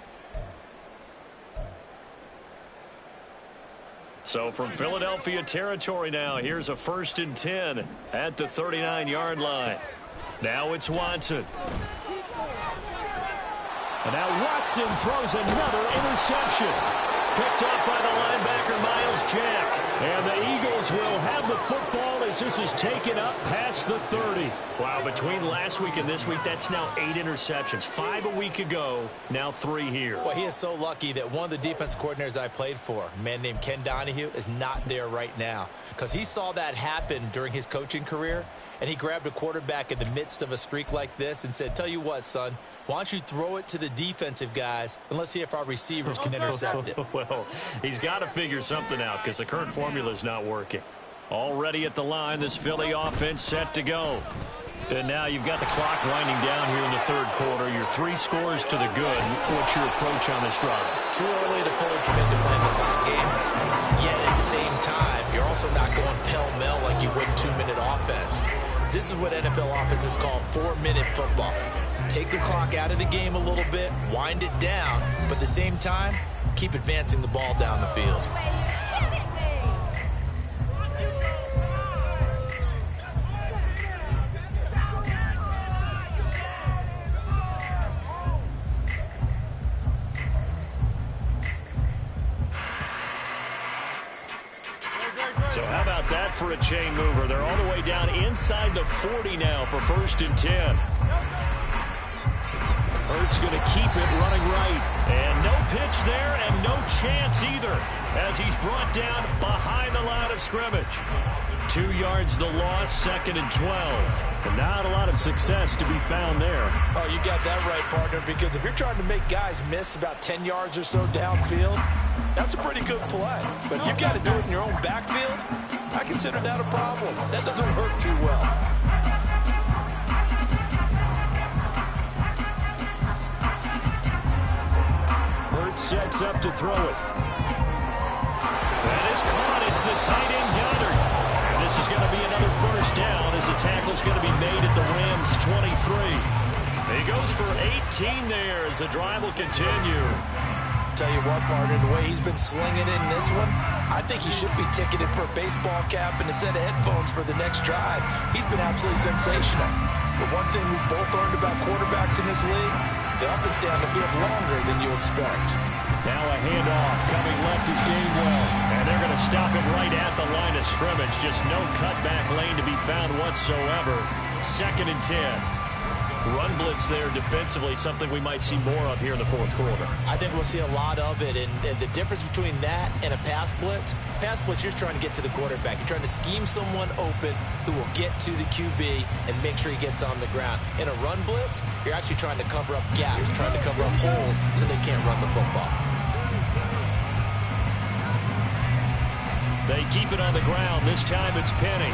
So from Philadelphia territory now, here's a 1st and 10 at the 39-yard line. Now it's Watson. And now Watson throws another interception. Picked up by the linebacker, Myles Jack. And the Eagles will have the football as this is taken up past the 30. Wow, between last week and this week, that's now 8 interceptions. 5 a week ago, now 3 here. Well, he is so lucky that one of the defense coordinators I played for, a man named Ken Donahue, is not there right now. Because he saw that happen during his coaching career, and he grabbed a quarterback in the midst of a streak like this and said, tell you what, son, why don't you throw it to the defensive guys and let's see if our receivers can intercept it. Well, he's got to figure something out because the current formula is not working. Already at the line, this Philly offense set to go. And now you've got the clock winding down here in the third quarter. Your 3 scores to the good. What's your approach on this drive? Too early to fully commit to playing the clock game. Yet at the same time, you're also not going pell-mell like you would 2-minute offense. This is what NFL offenses call 4-minute football. Take the clock out of the game a little bit, wind it down, but at the same time, keep advancing the ball down the field. So how about that for a chain mover? They're all the way down inside the 40 now for 1st and 10. Hurts going to keep it running right. And no pitch there and no chance either as he's brought down behind the line of scrimmage. 2 yards the loss, 2nd and 12. And not a lot of success to be found there. Oh, you got that right, partner, because if you're trying to make guys miss about 10 yards or so downfield, that's a pretty good play. But if you've got to do it in your own backfield, I consider that a problem. That doesn't hurt too well. Sets up to throw it. That is caught. It's the tight end Goddard. And this is going to be another first down as the tackle's going to be made at the Rams 23. He goes for 18 there as the drive will continue. Tell you what, partner, the way he's been slinging in this one, I think he should be ticketed for a baseball cap and a set of headphones for the next drive. He's been absolutely sensational. But one thing we've both learned about quarterbacks in this league, they often stay on the field longer than you expect. Now a handoff coming left is Gainwell. And they're going to stop him right at the line of scrimmage. Just no cutback lane to be found whatsoever. 2nd and 10. Run blitz there defensively, something we might see more of here in the fourth quarter. I think we'll see a lot of it, and the difference between that and a pass blitz, you're just trying to get to the quarterback. You're trying to scheme someone open who will get to the QB and make sure he gets on the ground. In a run blitz, you're actually trying to cover up gaps, trying to cover up holes so they can't run the football. They keep it on the ground. This time it's Penny.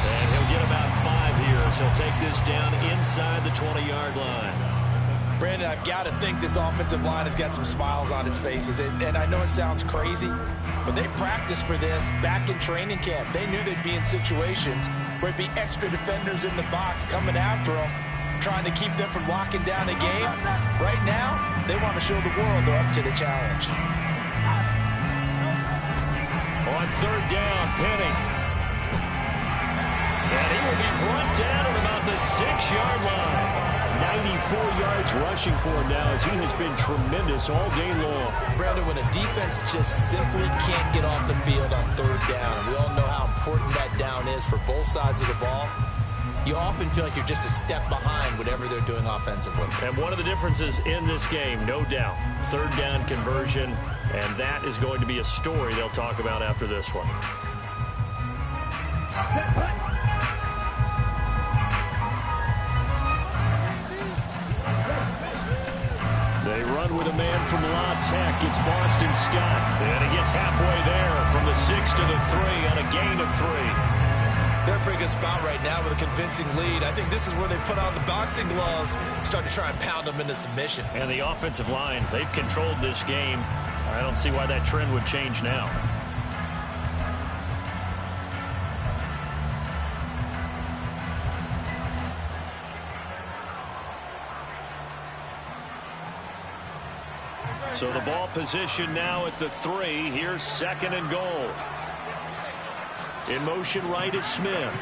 And he'll get about 5 here as he'll take this down inside the 20-yard line. Brandon, I've got to think this offensive line has got some smiles on its faces. And I know it sounds crazy, but they practiced for this back in training camp. They knew they'd be in situations where it'd be extra defenders in the box coming after them, trying to keep them from locking down a game. Right now, they want to show the world they're up to the challenge. On 3rd down, Penny. And he will be brought down at about the 6-yard line. 94 yards rushing for him now as he has been tremendous all day long. Brandon, when a defense just simply can't get off the field on 3rd down, and we all know how important that down is for both sides of the ball, you often feel like you're just a step behind whatever they're doing offensively. And one of the differences in this game, no doubt, 3rd down conversion, and that is going to be a story they'll talk about after this one. with a man from La Tech. It's Boston Scott. And he gets halfway there from the 6 to the 3 on a gain of 3. They're in a pretty good spot right now with a convincing lead. I think this is where they put on the boxing gloves, start to try and pound them into submission. And the offensive line, they've controlled this game. I don't see why that trend would change now. So the ball position now at the 3. Here's 2nd and goal. In motion right is Smith.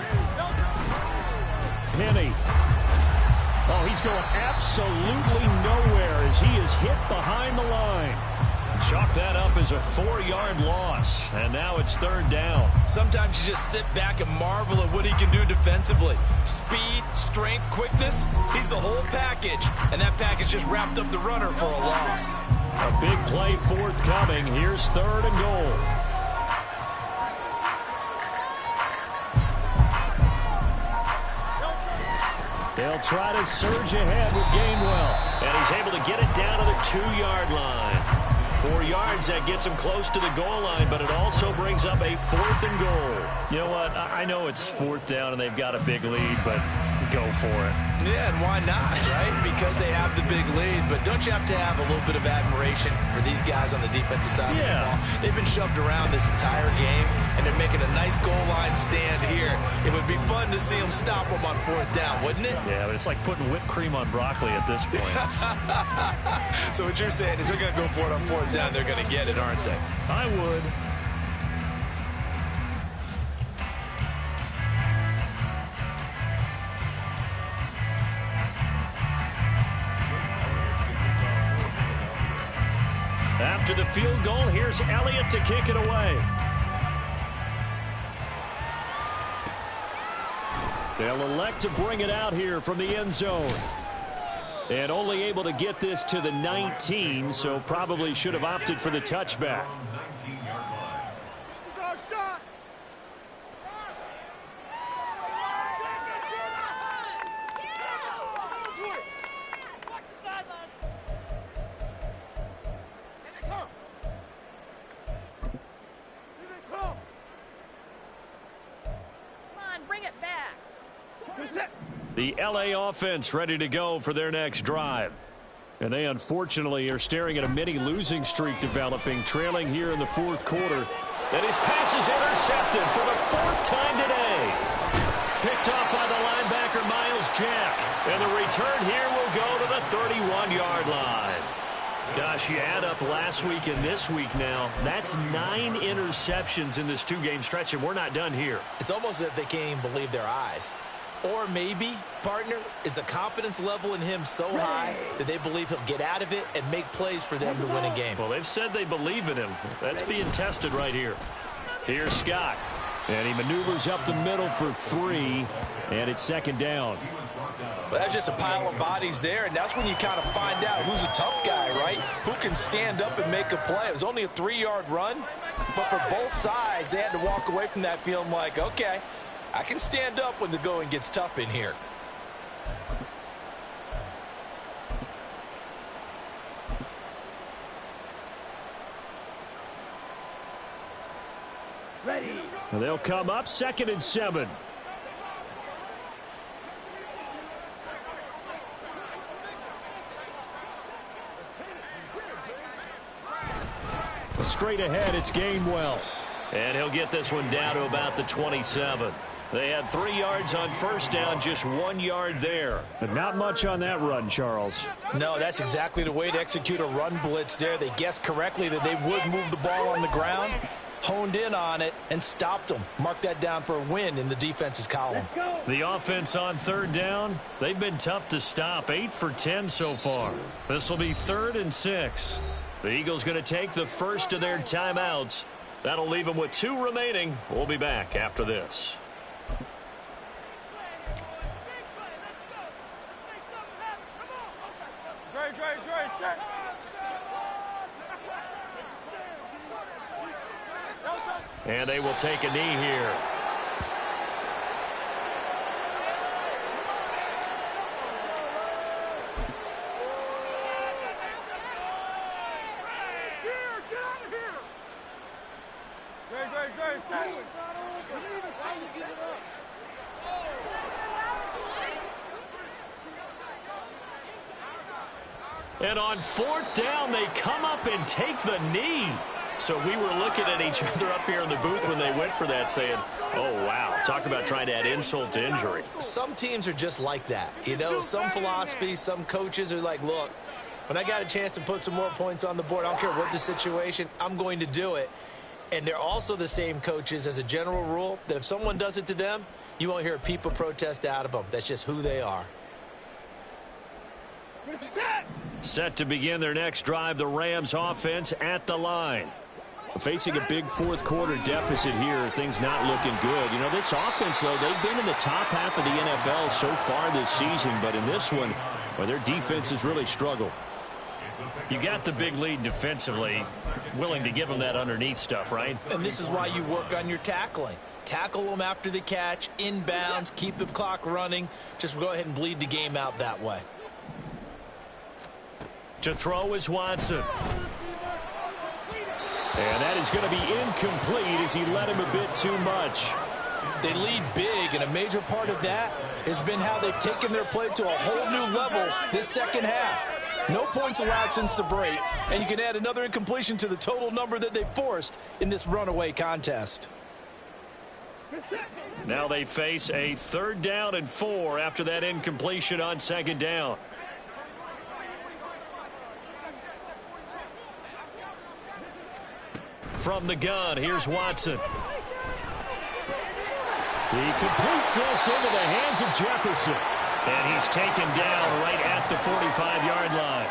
Penny. Oh, he's going absolutely nowhere as he is hit behind the line. Chalk that up as a 4-yard loss. And now it's 3rd down. Sometimes you just sit back and marvel at what he can do defensively. Speed, strength, quickness. He's the whole package. And that package just wrapped up the runner for a loss. A big play forthcoming. Here's 3rd and goal. They'll try to surge ahead with Gainwell. And he's able to get it down to the 2-yard line. 4 yards, that gets him close to the goal line, but it also brings up a 4th and goal. You know what? I know it's 4th down and they've got a big lead, but go for it. Yeah, and why not, right? Because they have the big lead, but don't you have to have a little bit of admiration for these guys on the defensive side of the ball? They've been shoved around this entire game, and they're making a nice goal line stand here. It would be fun to see them stop them on 4th down, wouldn't it? Yeah, but it's like putting whipped cream on broccoli at this point. So what you're saying is they're going to go for it on 4th down. They're going to get it, aren't they? I would. After the field goal, here's Elliott to kick it away. They'll elect to bring it out here from the end zone. And only able to get this to the 19, so probably should have opted for the touchback. The LA offense ready to go for their next drive. And they unfortunately are staring at a mini losing streak developing, trailing here in the 4th quarter. And his pass is intercepted for the 4th time today. Picked off by the linebacker Miles Jack. And the return here will go to the 31-yard line. Gosh, you add up last week and this week now. That's 9 interceptions in this 2-game stretch, and we're not done here. It's almost as if they can't even believe their eyes. Or maybe, partner, is the confidence level in him so high that they believe he'll get out of it and make plays for them to win a game. Well, they've said they believe in him. That's being tested right here. Here's Scott. And he maneuvers up the middle for 3. And it's 2nd down. Well, that's just a pile of bodies there, and that's when you kind of find out who's a tough guy, right? Who can stand up and make a play. It was only a 3-yard run, but for both sides, they had to walk away from that feeling like, okay, I can stand up when the going gets tough in here. Ready. They'll come up 2nd and 7. Straight ahead, it's Gainwell. And he'll get this one down to about the 27. They had 3 yards on 1st down, just 1 yard there. But not much on that run, Charles. No, that's exactly the way to execute a run blitz there. They guessed correctly that they would move the ball on the ground, honed in on it, and stopped them. Mark that down for a win in the defense's column. The offense on 3rd down, they've been tough to stop. 8 for 10 so far. This will be 3rd and 6. The Eagles going to take the first of their timeouts. That'll leave them with 2 remaining. We'll be back after this. And they will take a knee here. And on fourth down, they come up and take the knee. So we were looking at each other up here in the booth when they went for that saying, oh, wow, talk about trying to add insult to injury. Some teams are just like that. You know, some philosophies, some coaches are like, look, when I got a chance to put some more points on the board, I don't care what the situation, I'm going to do it. And they're also the same coaches as a general rule that if someone does it to them, you won't hear a people protest out of them. That's just who they are. Set to begin their next drive, the Rams offense at the line. Facing a big fourth quarter deficit here, things not looking good. You know, this offense, though, they've been in the top half of the NFL so far this season, but in this one, well, their defense has really struggled. You got the big lead defensively, willing to give them that underneath stuff, right? And this is why you work on your tackling. Tackle them after the catch, inbounds, keep the clock running. Just go ahead and bleed the game out that way. To throw is Watson. And that is going to be incomplete as he led him a bit too much. They lead big, and a major part of that has been how they've taken their play to a whole new level this second half. No points allowed since the break, and you can add another incompletion to the total number that they forced in this runaway contest. Now they face a 3rd down and 4 after that incompletion on 2nd down. From the gun, here's Watson. He completes this into the hands of Jefferson. And he's taken down right at the 45-yard line.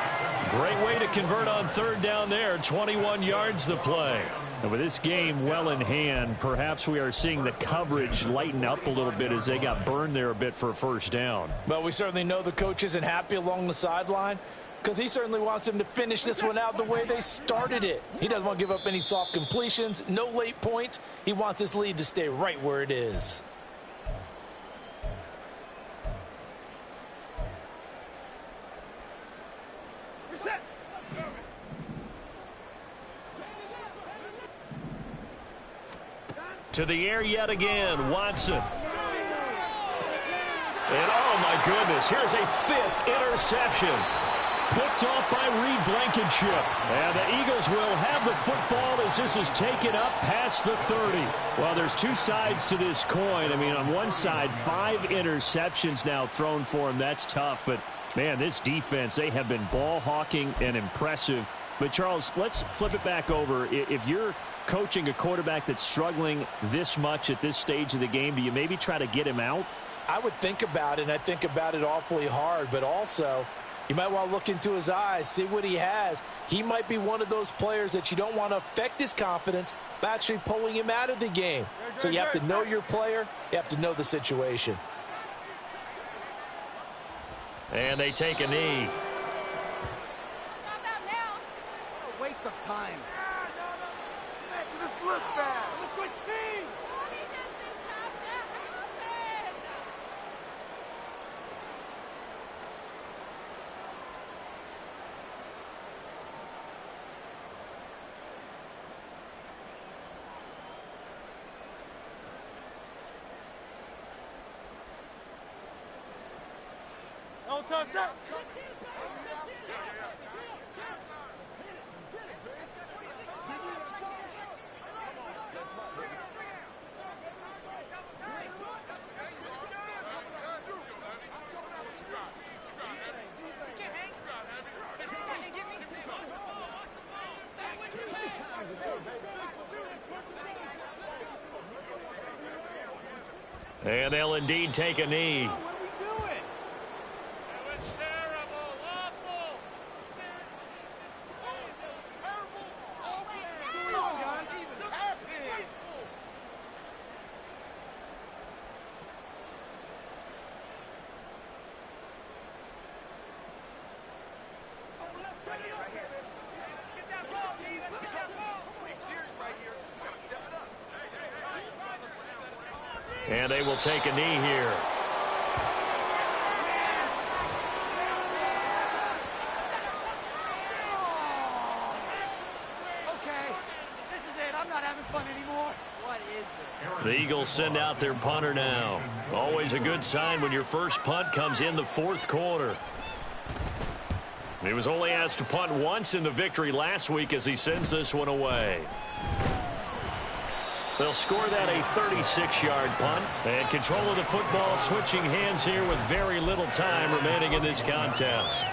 Great way to convert on 3rd down there. 21 yards the play. And with this game well in hand, perhaps we are seeing the coverage lighten up a little bit as they got burned there a bit for a 1st down. Well, we certainly know the coach isn't happy along the sideline because he certainly wants them to finish this one out the way they started it. He doesn't want to give up any soft completions, no late points. He wants his lead to stay right where it is. To the air yet again, Watson. And oh my goodness, here's a 5th interception. Picked off by Reed Blankenship. And the Eagles will have the football as this is taken up past the 30. Well, there's two sides to this coin. I mean, on one side, 5 interceptions now thrown for him. That's tough. But, man, this defense, they have been ball hawking and impressive. But, Charles, let's flip it back over. If you're coaching a quarterback that's struggling this much at this stage of the game, do you maybe try to get him out? I would think about it, and I think about it awfully hard. But also, you might want to look into his eyes, see what he has. He might be one of those players that you don't want to affect his confidence by actually pulling him out of the game. So you have to know your player. You have to know the situation. And they take a knee. Waste of time. Look bad. Let's switch teams. No touch up. And they'll indeed take a knee. What are we doing? That was terrible. Awful. That was terrible. Awful. Come on, guys. Even half peaceful. Get that ball, D. Let's get that ball. Pretty serious right here. We gotta step it up. And they will take a knee here. Okay, this is it. I'm not having fun anymore. What is this? The Eagles send out their punter now. Always a good sign when your first punt comes in the 4th quarter. He was only asked to punt once in the victory last week as he sends this one away. They'll score that a 36-yard punt. And control of the football switching hands here with very little time remaining in this contest.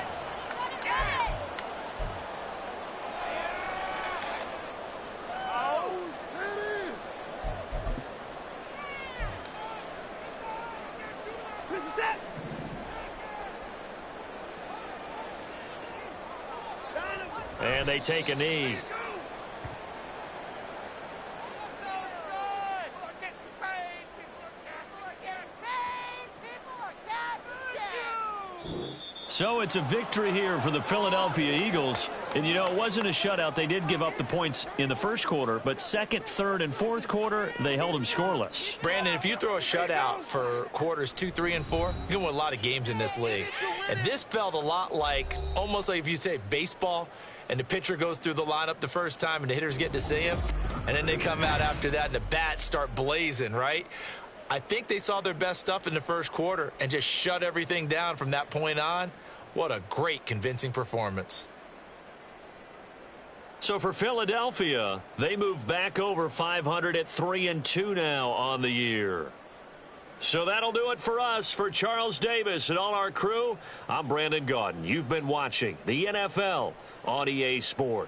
And they take a knee. So it's a victory here for the Philadelphia Eagles. And, you know, it wasn't a shutout. They did give up the points in the first quarter, but second, third, and fourth quarter, they held them scoreless. Brandon, if you throw a shutout for quarters 2, 3, and 4, you can win a lot of games in this league. And this felt a lot like, almost like if you say baseball, and the pitcher goes through the lineup the first time and the hitters get to see him, and then they come out after that and the bats start blazing, right? I think they saw their best stuff in the first quarter and just shut everything down from that point on. What a great, convincing performance. So for Philadelphia, they move back over 500 at 3-2 now on the year. So that'll do it for us. For Charles Davis and all our crew, I'm Brandon Gaudin. You've been watching the NFL on EA Sports.